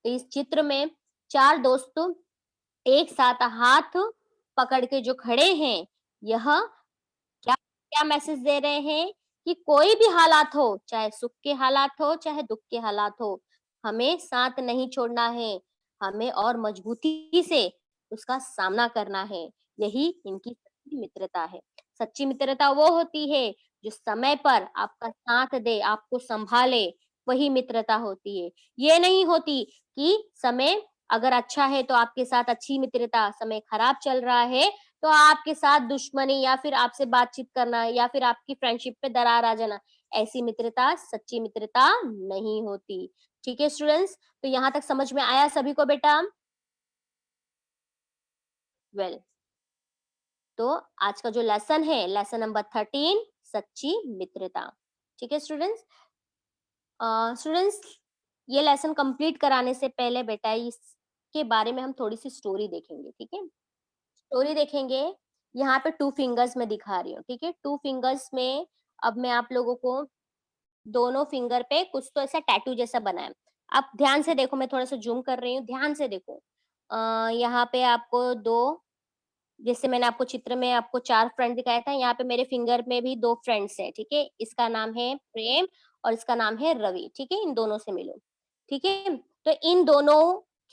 इस चित्र में 4 दोस्त एक साथ हाथ पकड़ के जो खड़े हैं, यह क्या क्या मैसेज दे रहे हैं कि कोई भी हालात हो, चाहे सुख के हालात हो, चाहे दुःख के हालात हो, हमें साथ नहीं छोड़ना है, हमें और मजबूती से उसका सामना करना है। यही इनकी सच्ची मित्रता है। सच्ची मित्रता वो होती है, जो समय पर आपका साथ दे, आपको सँभाले, वही मित्रता होती है। ये नहीं होती कि समय अगर अच्छा है तो आपके साथ अच्छी मित्रता, समय खराब चल रहा है तो आपके साथ दुश्मनी या फिर आपसे बातचीत करना या फिर आपकी फ्रेंडशिप पे दरार आ जाना, ऐसी मित्रता सच्ची मित्रता नहीं होती। ठीक है स्टूडेंट्स? तो यहाँ तक समझ में आया सभी को बेटा? वेल तो आज का जो लेसन है, लेसन नंबर 13 सच्ची मित्रता। ठीक है स्टूडेंट्स? स्टूडेंट्स ये लेसन कंप्लीट कराने से पहले बेटा इसके बारे में हम थोड़ी-सी स्टोरी देखेंगे, ठीक है? स्टोरी देखेंगे, यहाँ पे 2 फिंगर्स मैं दिखा रही हूँ, ठीक है? 2 फिंगर्स में अब मैं आप लोगों को दोनों फिंगर पे कुछ तो ऐसा टैटू जैसा बना है। आप ध्यान से देखो, मैं थोड़ा-सा ज़ूम कर रही हूँ, ध्यान से देखो। यहाँ पे आपको 2 जैसे मैंने आपको चित्र में आपको 4 फ्रेंड दिखाया था, यहाँ पे मेरे फिंगर में भी 2 फ्रेंड्स हैं, ठीक है? इसका नाम है प्रेम और इसका नाम है रवि, ठीक है? इन दोनों से मिलो, ठीक है? तो इन दोनों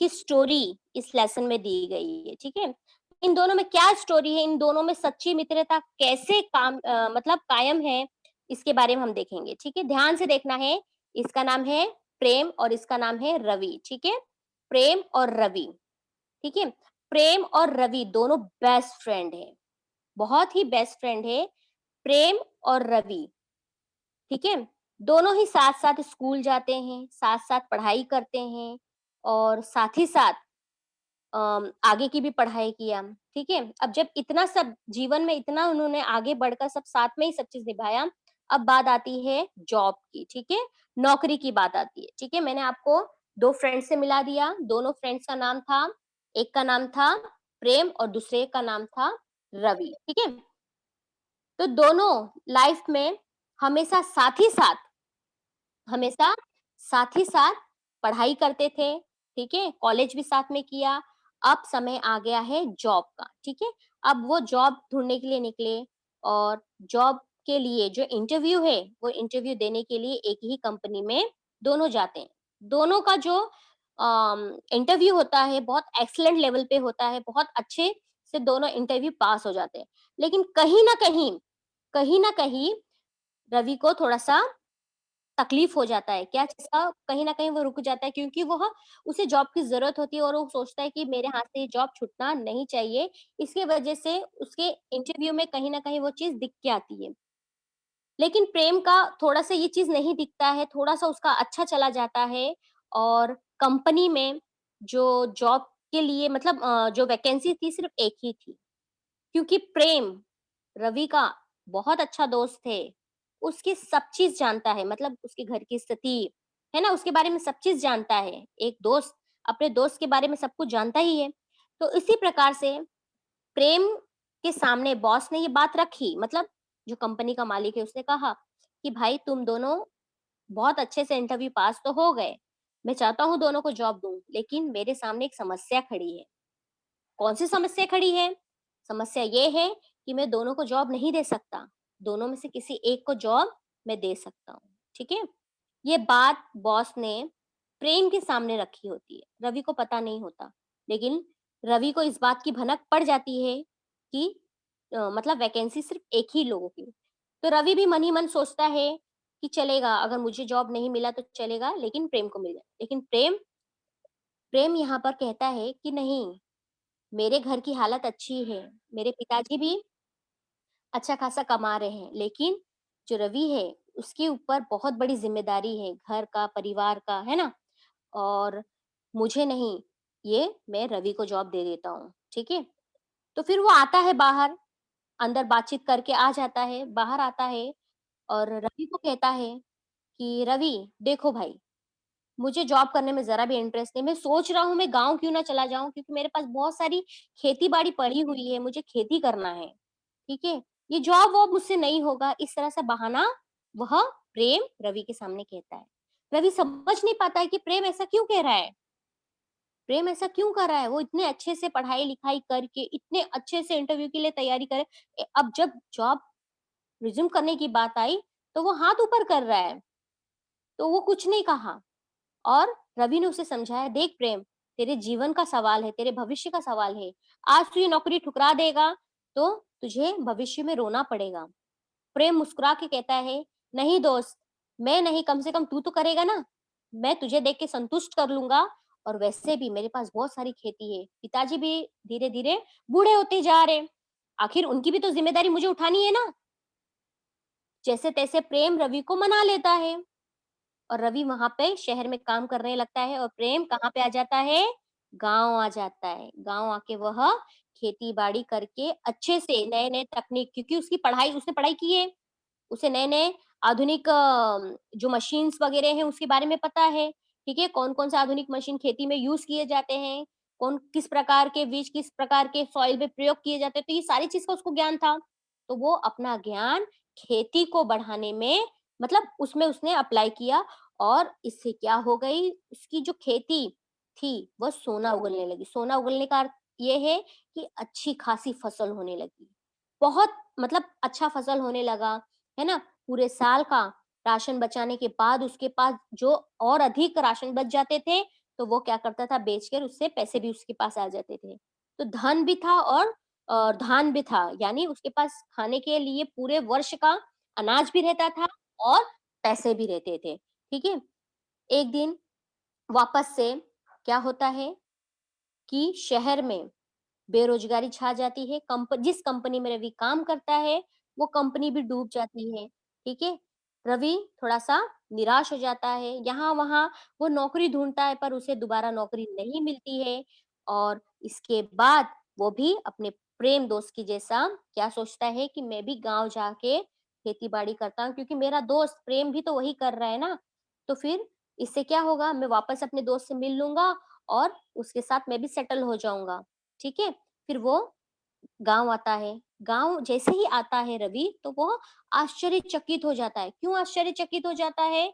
की स्टोरी इस लेसन में दी गई है, ठीक है? इन दोनों में क्या स्टोरी है, इन दोनों में सच्ची मित्रता कैसे मतलब कायम है, इसके बारे में हम देखेंगे, ठीक है? ध्यान से देखना है, इसका नाम है प्रेम और इसका नाम है रवि, ठीक है? प्रेम और रवि, ठीक है? प्रेम और रवि दोनों बेस्ट फ्रेंड हैं, बहुत ही बेस्ट फ्रेंड है प्रेम और रवि, ठीक है? दोनों ही साथ-साथ स्कूल जाते हैं, साथ-साथ पढ़ाई करते हैं और साथ ही साथ आगे की भी पढ़ाई किया, ठीक है? अब जब इतना सब जीवन में इतना उन्होंने आगे बढ़कर सब साथ में ही सब चीज़ निभाया, अब बात आती है जॉब की, ठीक है? नौकरी की बात आती है, ठीक है? मैंने आपको 2 फ्रेंड से मिला दिया, दोनों फ्रेंड्स का नाम था एक का नाम था प्रेम और दूसरे का नाम था रवि, ठीक है? तो दोनों लाइफ में हमेशा साथ ही साथ हमेशा साथ ही साथ पढ़ाई करते थे, ठीक है? कॉलेज भी साथ में किया। अब समय आ गया है जॉब का, ठीक है? अब वो जॉब ढूँढने के लिए निकले और जॉब के लिए जो इंटरव्यू है, वो इंटरव्यू देने के लिए एक ही कंपनी में दोनों जाते हैं। दोनों का जो इंटरव्यू होता है, बहुत एक्सीलेंट लेवल पे होता है, बहुत अच्छे से दोनों इंटरव्यू पास हो जाते हैं। लेकिन कहीं न कहीं रवि को थोड़ा-सा तकलीफ हो जाता है, क्या चीज़ का कहीं न कहीं वो रुक जाता है क्योंकि वह उसे जॉब की ज़रूरत होती है और वो सोचता है कि मेरे हाथ से ये जॉब छूटना नहीं चाहिए। इसकी वजह से उसके इंटरव्यू में कहीं न कहीं वो चीज़ दिख के आती है। लेकिन प्रेम का थोड़ा-सा ये चीज़ नहीं दिखता है, थोड़ा-सा उसका अच्छा चला जाता है और कंपनी में जो जॉब के लिए मतलब जो वैकेंसी थी सिर्फ़ एक ही थी। क्योंकि प्रेम रवि का बहुत अच्छा दोस्त है, उसकी सब चीज़ जानता है मतलब उसके घर की स्थिति, है ना? उसके बारे में सब चीज़ जानता है। एक दोस्त अपने दोस्त के बारे में सब कुछ जानता ही है। तो इसी प्रकार से प्रेम के सामने बॉस ने ये बात रखी मतलब जो कंपनी का मालिक है उसने कहा कि भाई तुम दोनों बहुत अच्छे से इंटरव्यू पास तो हो गए। मैं चाहता हूँ दोनों को जॉब दूँ, लेकिन मेरे सामने एक समस्या खड़ी है। कौन-सी समस्या खड़ी है? समस्या ये है कि मैं दोनों को जॉब नहीं दे सकता, दोनों में से किसी एक को जॉब मैं दे सकता हूँ, ठीक है? ये बात बॉस ने प्रेम के सामने रखी होती है, रवि को पता नहीं होता, लेकिन रवि को इस बात की भनक पड़ जाती है कि मतलब वैकेंसी सिर्फ़ एक ही लोगों की। तो रवि भी मन ही मन सोचता है कि चलेगा, अगर मुझे जॉब नहीं मिला तो चलेगा, लेकिन प्रेम को मिल जाए। लेकिन प्रेम प्रेम यहाँ पर कहता है कि नहीं, मेरे घर की हालत अच्छी है, मेरे पिताजी भी अच्छा खासा कमा रहे हैं, लेकिन जो रवि है, उसके ऊपर बहुत बड़ी ज़िम्मेदारी है, घर का, परिवार का, है ना? और मुझे नहीं, ये मैं रवि को जॉब दे देता हूँ, ठीक है? तो फिर वो आता है बाहर, अंदर बातचीत करके आ जाता है, बाहर आता है और रवि को कहता है कि, "रवि, देखो भाई, मुझे जॉब करने में ज़रा भी इंटरेस्ट नहीं, मैं सोच रहा हूँ मैं गाँव क्यों ना चला जाऊँ क्योंकि मेरे पास बहुत सारी खेती-बाड़ी पड़ी हुई है, मुझे खेती करना है।" ठीक है? ये जॉब-वॉब मुझसे नहीं होगा, इस तरह से बहाना वह प्रेम रवि के सामने कहता है। रवि समझ नहीं पाता है कि प्रेम ऐसा क्यों कह रहा है? प्रेम ऐसा क्यों कर रहा है? वो इतने अच्छे से पढ़ाई-लिखाई करके, इतने अच्छे से इंटरव्यू के लिए तैयारी करे, अब जब जॉब रिज़्यूम करने की बात आई, तो वो हाथ ऊपर कर रहा है, तो वो कुछ नहीं कहा। और रवि ने उसे समझाया, देख प्रेम, तेरे जीवन का सवाल है, तेरे भविष्य का सवाल है। आज तू ये नौकरी ठुकरा देगा, तो तुझे भविष्य में रोना पड़ेगा। प्रेम मुस्कुरा के कहता है, नहीं दोस्त, मैं नहीं, कम से कम तू तो करेगा ना? मैं तुझे देख के संतुष्ट कर लूँगा, और वैसे भी मेरे पास बहुत सारी खेती है। पिताजी भी धीरे-धीरे बूढ़े होते जा रहे हैं। आखिर उनकी भी तो ज़िम्मेदारी मुझे उठानी है ना? जैसे-तैसे प्रेम रवि को मना लेता है। और रवि वहाँ पे शहर में काम करने लगता है, और प्रेम कहाँ पे आ जाता है? गाँव आ जाता है। गाँव आके वह खेती-बाड़ी करके अच्छे से नए-नए तकनीक, क्योंकि उसने पढ़ाई की है, उसे नए-नए आधुनिक जो मशीन्स वगैरह हैं उसके बारे में पता है, ठीक है? कौन-कौन से आधुनिक मशीन खेती में यूज़ किए जाते हैं, कौन किस प्रकार के बीज, किस प्रकार के सॉइल में प्रयोग किए जाते हैं, तो ये सारी चीज़ का उसको ज्ञान था। तो वो अपना ज्ञान खेती को बढ़ाने में, मतलब उसमें उसने अप्लाई किया, और इससे क्या हो गई, उसकी जो खेती थी, वह सोना उगलने लगी। सोना उगलने का अर्थ ये है कि अच्छी खासी फसल होने लगी। बहुत, मतलब अच्छा फसल होने लगा, है ना? पूरे साल का राशन बचाने के बाद उसके पास जो और अधिक राशन बच जाते थे, तो वो क्या करता था, बेचकर उससे पैसे भी उसके पास आ जाते थे। तो धन भी था, और धान भी था, यानी उसके पास खाने के लिए पूरे वर्ष का अनाज भी रहता था, और पैसे भी रहते थे, ठीक है? एक दिन वापस से क्या होता है कि शहर में बेरोज़गारी छा जाती है, जिस कंपनी में रवि काम करता है, वो कंपनी भी डूब जाती है, ठीक है? रवि थोड़ा-सा निराश हो जाता है, यहाँ-वहाँ वो नौकरी ढूँढता है, पर उसे दोबारा नौकरी नहीं मिलती है, और इसके बाद वो भी अपने प्रेम दोस्त की जैसा क्या सोचता है कि मैं भी गाँव जाके खेती-बाड़ी करता हूँ, क्योंकि मेरा दोस्त प्रेम भी तो वही कर रहा है ना, तो फिर इससे क्या होगा, मैं वापस अपने दोस्त से मिल लूँगा, और उसके साथ मैं भी सेटल हो जाऊँगा, ठीक है? फिर वो गाँव आता है। गाँव जैसे ही आता है रवि, तो वो आश्चर्यचकित हो जाता है। क्यों आश्चर्यचकित हो जाता है?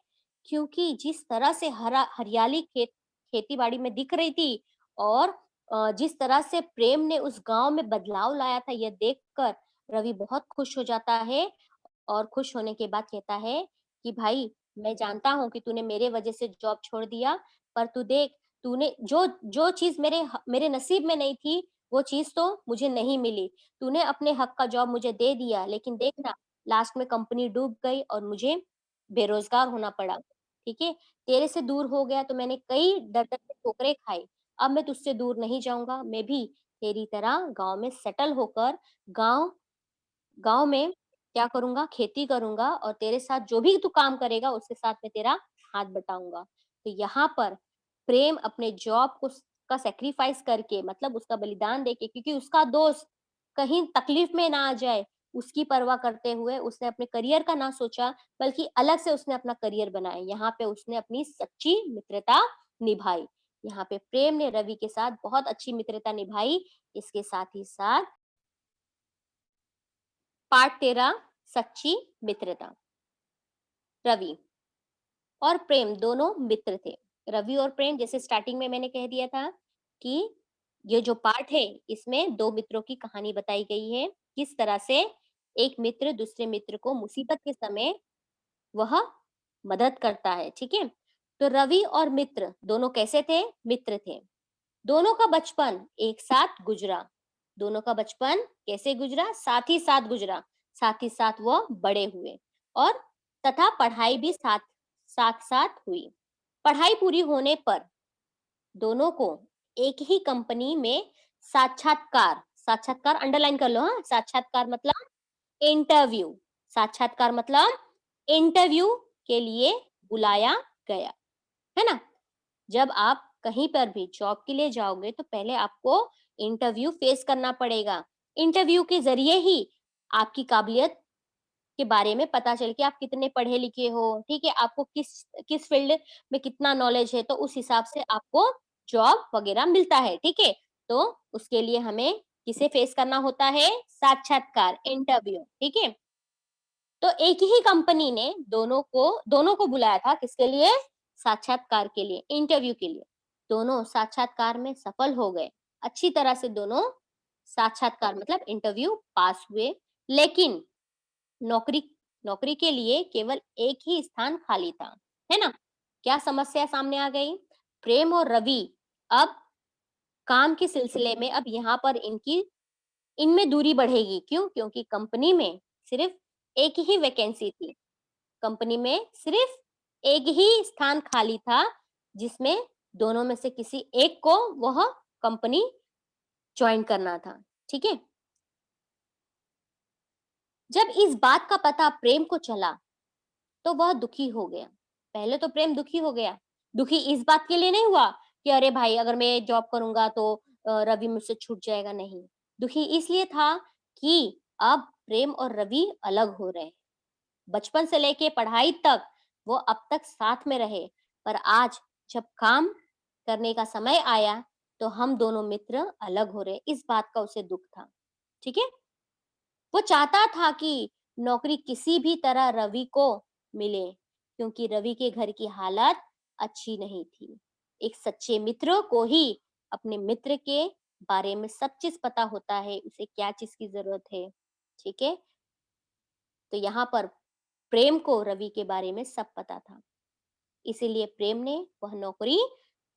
क्योंकि जिस तरह से हरा हरियाली खेती-बाड़ी में दिख रही थी, और जिस तरह से प्रेम ने उस गाँव में बदलाव लाया था, यह देखकर रवि बहुत खुश हो जाता है, और खुश होने के बाद कहता है कि भाई, मैं जानता हूँ कि तूने मेरे वजह से जॉब छोड़ दिया, पर तू देख, तूने जो जो चीज़ मेरे नसीब में नहीं थी, वो चीज़ तो मुझे नहीं मिली। तूने अपने हक का जॉब मुझे दे दिया, लेकिन देख ना, लास्ट में कंपनी डूब गई और मुझे बेरोज़गार होना पड़ा, ठीक है? तेरे से दूर हो गया तो मैंने कई दर-दर की ठोकरें खाई। अब मैं तुझसे दूर नहीं जाऊँगा, मैं भी तेरी तरह गाँव में सेटल होकर गाँव गाँव में क्या करूँगा, खेती करूँगा, और तेरे साथ जो भी तू काम करेगा उसके साथ मैं तेरा हाथ बटाऊँगा। तो यहाँ पर प्रेम अपने जॉब का सैक्रिफाइस करके, मतलब उसका बलिदान देके, क्योंकि उसका दोस्त कहीं तकलीफ में ना आ जाए, उसकी परवाह करते हुए उसने अपने करियर का ना सोचा, बल्कि अलग से उसने अपना करियर बनाया। यहाँ पे उसने अपनी सच्ची मित्रता निभाई। यहाँ पे प्रेम ने रवि के साथ बहुत अच्छी मित्रता निभाई। इसके साथ ही साथ पार्ट 13, सच्ची मित्रता। रवि और प्रेम दोनों मित्र थे। रवि और प्रेम, जैसे स्टार्टिंग में मैंने कह दिया था कि ये जो पार्ट है, इसमें 2 मित्रों की कहानी बताई गई है। किस तरह से एक मित्र दूसरे मित्र को मुसीबत के समय वह मदद करता है, ठीक है? तो रवि और मित्र दोनों कैसे थे? मित्र थे। दोनों का बचपन एक साथ गुजरा। दोनों का बचपन कैसे गुजरा? साथ ही साथ गुजरा। साथ ही साथ वो बड़े हुए, और तथा पढ़ाई भी साथ-साथ हुई। पढ़ाई पूरी होने पर दोनों को एक ही कंपनी में साक्षात्कार, साक्षात्कार अंडरलाइन कर लो हाँ, साक्षात्कार मतलब इंटरव्यू, साक्षात्कार मतलब इंटरव्यू के लिए बुलाया गया, है ना? जब आप कहीं पर भी जॉब के लिए जाओगे, तो पहले आपको इंटरव्यू फेस करना पड़ेगा। इंटरव्यू के ज़रिए ही आपकी काबिलियत के बारे में पता चले कि आप कितने पढ़े लिखे हो, ठीक है? आपको किस किस फ़ील्ड में कितना नॉलेज है, तो उस हिसाब से आपको जॉब वग़ैरह मिलता है, ठीक है? तो उसके लिए हमें किसे फेस करना होता है? साक्षात्कार, इंटरव्यू, ठीक है? तो एक ही कंपनी ने दोनों को बुलाया था, किसके लिए? साक्षात्कार के लिए, इंटरव्यू के लिए। दोनों साक्षात्कार में सफल हो गए। अच्छी तरह से दोनों साक्षात्कार मतलब इंटरव्यू पास हुए, लेकिन नौकरी नौकरी के लिए केवल एक ही स्थान खाली था, है ना? क्या समस्या सामने आ गई? प्रेम और रवि अब काम के सिलसिले में अब यहाँ पर इनमें दूरी बढ़ेगी। क्यों? क्योंकि कंपनी में सिर्फ एक ही वैकेंसी थी। कंपनी में सिर्फ एक ही स्थान खाली था, जिसमें दोनों में से किसी एक को वह कंपनी जॉइन करना था। ठीक है? जब इस बात का पता प्रेम को चला, तो वह दुखी हो गया। पहले तो प्रेम दुखी हो गया। दुखी इस बात के लिए नहीं हुआ कि अरे भाई अगर मैं जॉब करूँगा तो रवि मुझसे छूट जाएगा, नहीं। दुखी इसलिए था कि अब प्रेम और रवि अलग हो रहे हैं। बचपन से लेके पढ़ाई तक वो अब तक साथ में रहे, पर आज जब काम करने का समय आया, तो हम दोनों मित्र अलग हो रहे हैं, इस बात का उसे दुःख था। ठीक है? वो चाहता था कि नौकरी किसी भी तरह रवि को मिले, क्योंकि रवि के घर की हालत अच्छी नहीं थी। एक सच्चे मित्र को ही अपने मित्र के बारे में सब चीज़ पता होता है, उसे क्या चीज़ की ज़रूरत है, ठीक है? तो यहाँ पर प्रेम को रवि के बारे में सब पता था। इसीलिए प्रेम ने वह नौकरी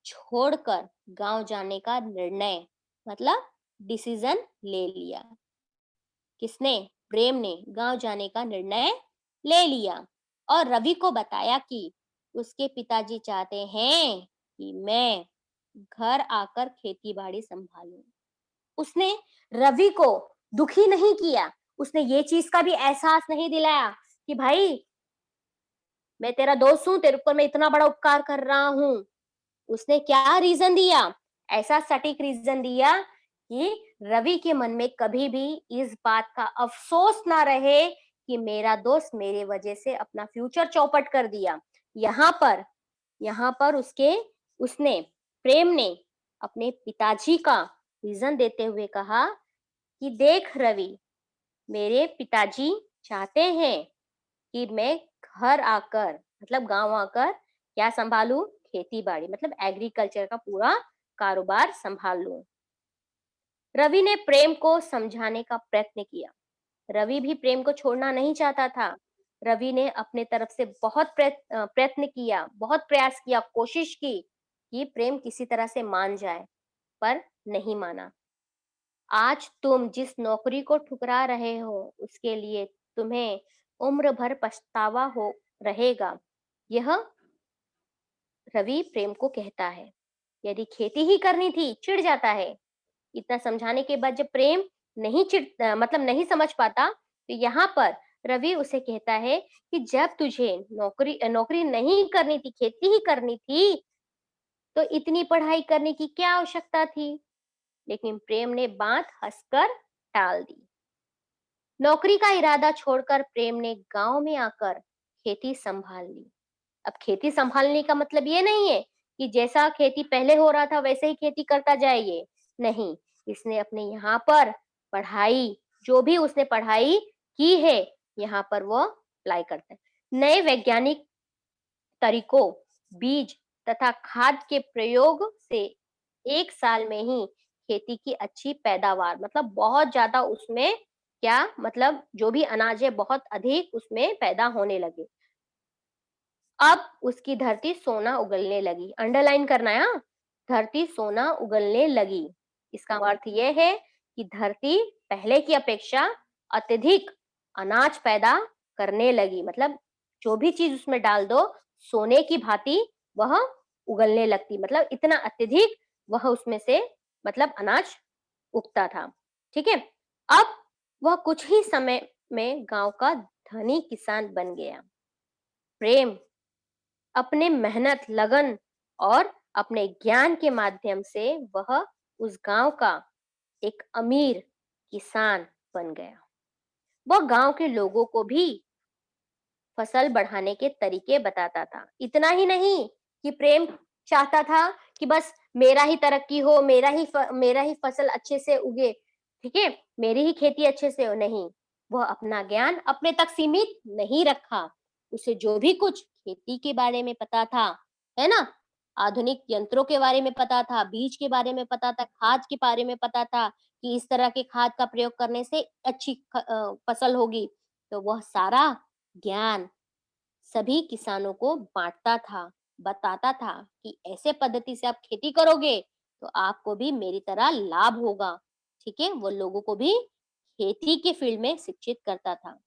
छोड़कर गाँव जाने का निर्णय मतलब डिसीज़न ले लिया। किसने? प्रेम ने गांव जाने का निर्णय ले लिया और रवि को बताया कि उसके पिताजी चाहते हैं कि मैं घर आकर खेती बाड़ी संभालूं। उसने रवि को दुखी नहीं किया, उसने ये चीज का भी एहसास नहीं दिलाया कि भाई मैं तेरा दोस्त हूं, तेरे ऊपर मैं इतना बड़ा उपकार कर रहा हूं। उसने क्या रीजन दिया? ऐसा सटीक रीजन दिया कि रवि के मन में कभी भी इस बात का अफसोस ना रहे कि मेरा दोस्त मेरे वजह से अपना फ्यूचर चौपट कर दिया। यहाँ पर यहाँ पर उसने प्रेम ने अपने पिताजी का रीजन देते हुए कहा कि देख रवि, मेरे पिताजी चाहते हैं कि मैं घर आकर मतलब गांव आकर क्या संभालूं? खेती बाड़ी मतलब एग्रीकल्चर का पूरा कारोबार संभाल लूं। रवि ने प्रेम को समझाने का प्रयत्न किया। रवि भी प्रेम को छोड़ना नहीं चाहता था। रवि ने अपने तरफ से बहुत प्रयत्न किया, बहुत प्रयास किया, कोशिश की कि प्रेम किसी तरह से मान जाए, पर नहीं माना। आज तुम जिस नौकरी को ठुकरा रहे हो, उसके लिए तुम्हें उम्र भर पछतावा हो रहेगा। यह रवि प्रेम को कहता है। यदि खेती ही करनी थी, चिढ़ जाता है। इतना समझाने के बाद जब प्रेम नहीं मतलब नहीं समझ पाता, तो यहाँ पर रवि उसे कहता है कि जब तुझे नौकरी नहीं करनी थी, खेती ही करनी थी, तो इतनी पढ़ाई करने की क्या आवश्यकता थी? लेकिन प्रेम ने बात हंसकर टाल दी। नौकरी का इरादा छोड़कर प्रेम ने गांव में आकर खेती संभाल ली। अब खेती संभालने का मतलब ये नहीं है कि जैसा खेती पहले हो रहा था वैसे ही खेती करता जाइए, नहीं। इसने अपने यहाँ पर पढ़ाई, जो भी उसने पढ़ाई की है, यहाँ पर वो अप्लाई करता है। नए वैज्ञानिक तरीकों, बीज तथा खाद के प्रयोग से 1 साल में ही खेती की अच्छी पैदावार मतलब बहुत ज्यादा उसमें क्या मतलब जो भी अनाज है बहुत अधिक उसमें पैदा होने लगे। अब उसकी धरती सोना उगलने लगी। अंडरलाइन करना है, हाँ? धरती सोना उगलने लगी। इसका अर्थ यह है कि धरती पहले की अपेक्षा अत्यधिक अनाज पैदा करने लगी। मतलब जो भी चीज उसमें डाल दो, सोने की भांति वह उगलने लगती। मतलब इतना अत्यधिक वह उसमें से मतलब अनाज उगता था। ठीक है? अब वह कुछ ही समय में गांव का धनी किसान बन गया। प्रेम अपने मेहनत, लगन और अपने ज्ञान के माध्यम से वह उस गांव का एक अमीर किसान बन गया। वह गांव के लोगों को भी फसल बढ़ाने के तरीके बताता था। इतना ही नहीं कि प्रेम चाहता था कि बस मेरा ही तरक्की हो, मेरा ही फसल अच्छे से उगे, ठीक है, मेरी ही खेती अच्छे से हो, नहीं। वह अपना ज्ञान अपने तक सीमित नहीं रखा। उसे जो भी कुछ खेती के बारे में पता था, है ना, आधुनिक यंत्रों के बारे में पता था, बीज के बारे में पता था, खाद के बारे में पता था कि इस तरह के खाद का प्रयोग करने से अच्छी फसल होगी। तो वह सारा ज्ञान सभी किसानों को बाँटता था, बताता था कि ऐसे पद्धति से आप खेती करोगे, तो आपको भी मेरी तरह लाभ होगा। ठीक है? वो लोगों को भी खेती के फील्ड में शिक्षित करता था।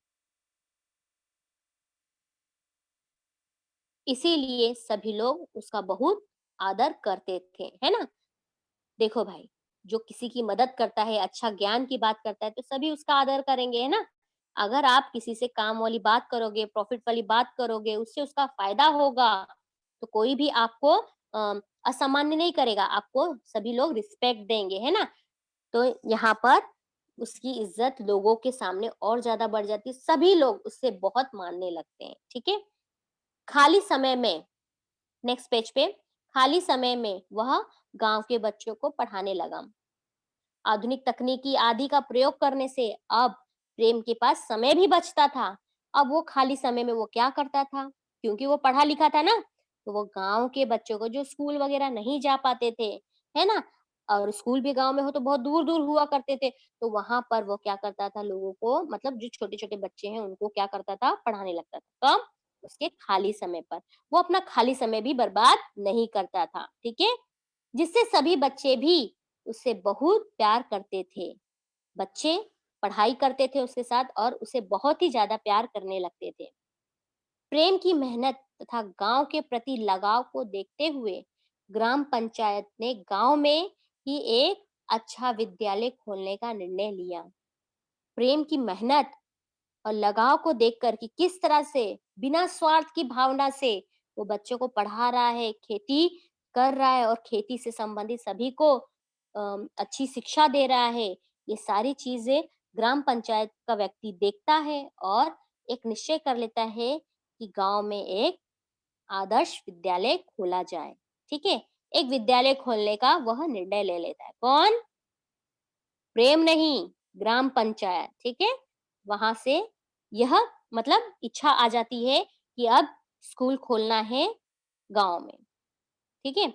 इसीलिए सभी लोग उसका बहुत आदर करते थे, है ना? देखो भाई, जो किसी की मदद करता है, अच्छा ज्ञान की बात करता है, तो सभी उसका आदर करेंगे, है ना? अगर आप किसी से काम वाली बात करोगे, प्रॉफिट वाली बात करोगे, उससे उसका फ़ायदा होगा, तो कोई भी आपको असामान्य नहीं करेगा, आपको सभी लोग रिस्पेक्ट देंगे, है ना? तो यहाँ पर उसकी इज़्ज़त लोगों के सामने और ज़्यादा बढ़ जाती है, सभी लोग उससे बहुत मानने लगते हैं, ठीक है? खाली समय में नेक्स्ट पेज पे, खाली समय में वह गाँव के बच्चों को पढ़ाने लगा। आधुनिक तकनीकी आदि का प्रयोग करने से अब प्रेम के पास समय भी बचता था। अब वो खाली समय में वो क्या करता था? क्योंकि वो पढ़ा लिखा था ना, तो वो गाँव के बच्चों को जो स्कूल वगैरह नहीं जा पाते थे, है ना? और स्कूल भी गाँव में हो तो बहुत दूर-दूर हुआ करते थे, तो वहाँ पर वो क्या करता था लोगों को मतलब जो छोटे-छोटे बच्चे हैं उनको क्या करता था? पढ़ाने लगता था। कब? उसके खाली समय पर। वो अपना खाली समय भी बर्बाद नहीं करता था, ठीक है? जिससे सभी बच्चे भी उससे बहुत प्यार करते थे। बच्चे पढ़ाई करते थे उसके साथ और उसे बहुत ही ज़्यादा प्यार करने लगते थे। प्रेम की मेहनत तथा गाँव के प्रति लगाव को देखते हुए ग्राम पंचायत ने गाँव में ही एक अच्छा विद्यालय खोलने का निर्णय लिया। प्रेम की मेहनत और लगाव को देखकर कि किस तरह से बिना स्वार्थ की भावना से वो बच्चों को पढ़ा रहा है, खेती कर रहा है और खेती से संबंधित सभी को अच्छी शिक्षा दे रहा है। ये सारी चीज़ें ग्राम पंचायत का व्यक्ति देखता है और एक निश्चय कर लेता है कि गाँव में एक आदर्श विद्यालय खोला जाए। ठीक है? एक विद्यालय खोलने का वह निर्णय ले लेता है। कौन? प्रेम नहीं, ग्राम पंचायत, ठीक है? वहाँ से यह मतलब इच्छा आ जाती है कि अब स्कूल खोलना है गाँव में, ठीक है?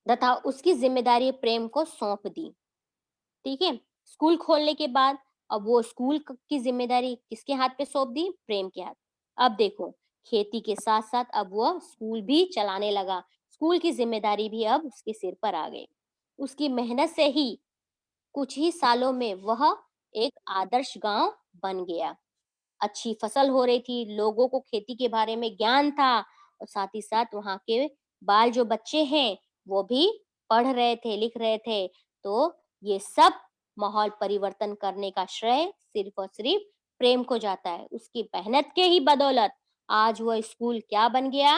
तथा उसकी ज़िम्मेदारी प्रेम को सौंप दी, ठीक है? स्कूल खोलने के बाद अब वो स्कूल क की ज़िम्मेदारी किसके हाथ पे सौंप दी? प्रेम के हाथ। अब देखो, खेती के साथ-साथ अब वो स्कूल भी चलाने लगा। स्कूल की ज़िम्मेदारी भी अब उसके सिर पर आ गई। उसकी मेहनत से ही कुछ ही सालों में वह एक आदर्श गाँव बन गया। अच्छी फसल हो रही थी, लोगों को खेती के बारे में ज्ञान था और साथ ही साथ वहाँ के बाल जो बच्चे हैं, वो भी पढ़ रहे थे, लिख रहे थे। तो ये सब माहौल परिवर्तन करने का श्रेय सिर्फ़ और सिर्फ़ प्रेम को जाता है। उसकी मेहनत के ही बदौलत आज वो स्कूल क्या बन गया?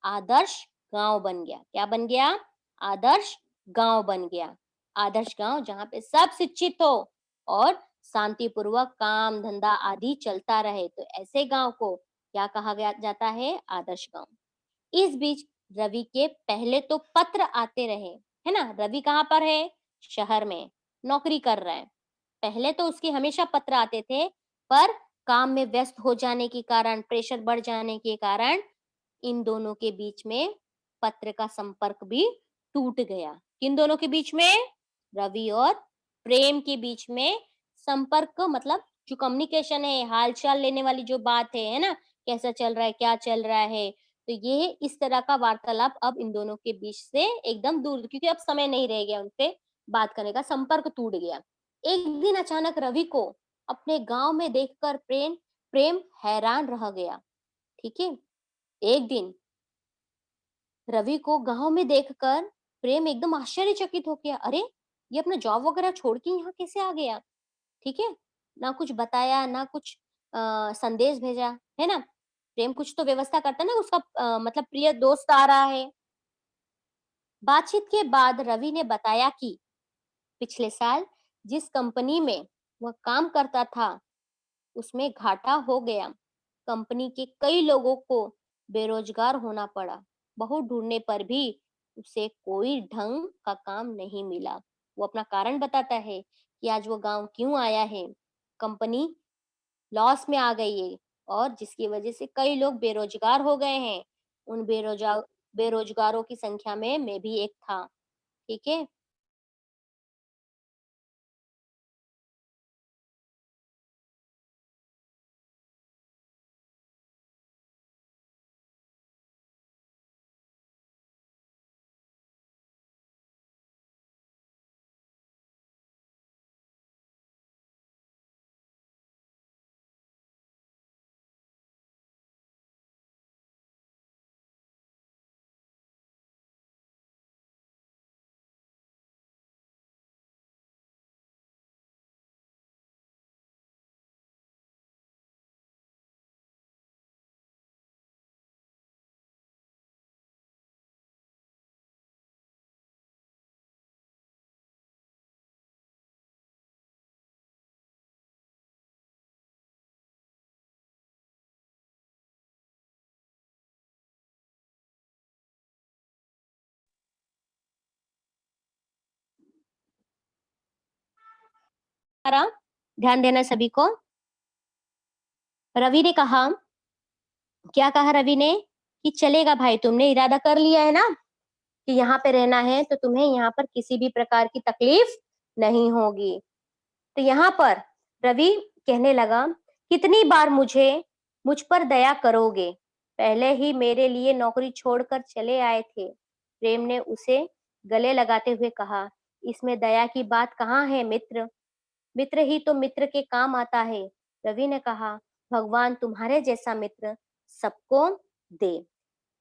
आदर्श गाँव बन गया। क्या बन गया? आदर्श गाँव बन गया। आदर्श गाँव जहाँ पे सब शिक्षित हो और शांतिपूर्वक काम-धंधा आदि चलता रहे, तो ऐसे गाँव को क्या कहा गया जाता है? आदर्श गाँव। इस बीच रवि के पहले तो पत्र आते रहे, है ना? रवि कहाँ पर है? शहर में, नौकरी कर रहा है। पहले तो उसके हमेशा पत्र आते थे, पर काम में व्यस्त हो जाने के कारण, प्रेशर बढ़ जाने के कारण इन दोनों के बीच में पत्र का संपर्क भी टूट गया। किन दोनों के बीच में? रवि और प्रेम के बीच में संपर्क मतलब जो कम्युनिकेशन है, हाल-चाल लेने वाली जो बात है ना? कैसा चल रहा है, क्या चल रहा है? तो ये इस तरह का वार्तालाप अब इन दोनों के बीच से एकदम दूर क्योंकि अब समय नहीं रह गया उनसे बात करने का, संपर्क टूट गया। एक दिन अचानक रवि को अपने गाँव में देखकर प्रेम प्रेम हैरान रह गया, ठीक है? एक दिन रवि को गाँव में देखकर प्रेम एकदम आश्चर्यचकित हो गया। अरे! ये अपना जॉब वगैरह छोड़ के यहाँ कैसे आ गया? ठीक है? ना कुछ बताया, ना कुछ संदेश भेजा, है ना? प्रेम कुछ तो व्यवस्था करता है ना उसका मतलब प्रिय दोस्त आ रहा है। बातचीत के बाद रवि ने बताया कि पिछले साल जिस कंपनी में वह काम करता था, उसमें घाटा हो गया। कंपनी के कई लोगों को बेरोजगार होना पड़ा। बहुत ढूँढने पर भी उसे कोई ढंग का काम नहीं मिला। वो अपना कारण बताता है कि आज वो गाँव क्यों आया है। कंपनी लॉस में आ गई है और जिसकी वजह से कई लोग बेरोजगार हो गए हैं। उन बेरोजगारों की संख्या में मैं भी एक था। ठीक है? ध्यान देना सभी को। रवि ने कहा, क्या कहा रवि ने? कि चलेगा भाई, तुमने इरादा कर लिया है ना कि यहाँ पे रहना है, तो तुम्हें यहाँ पर किसी भी प्रकार की तकलीफ नहीं होगी। तो यहाँ पर रवि कहने लगा, कितनी बार मुझ पर दया करोगे? पहले ही मेरे लिए नौकरी छोड़कर चले आए थे। प्रेम ने उसे गले लगाते हुए कहा, इसमें दया की बात कहाँ है मित्र? मित्र ही तो मित्र के काम आता है। रवि ने कहा, भगवान तुम्हारे जैसा मित्र सबको दे।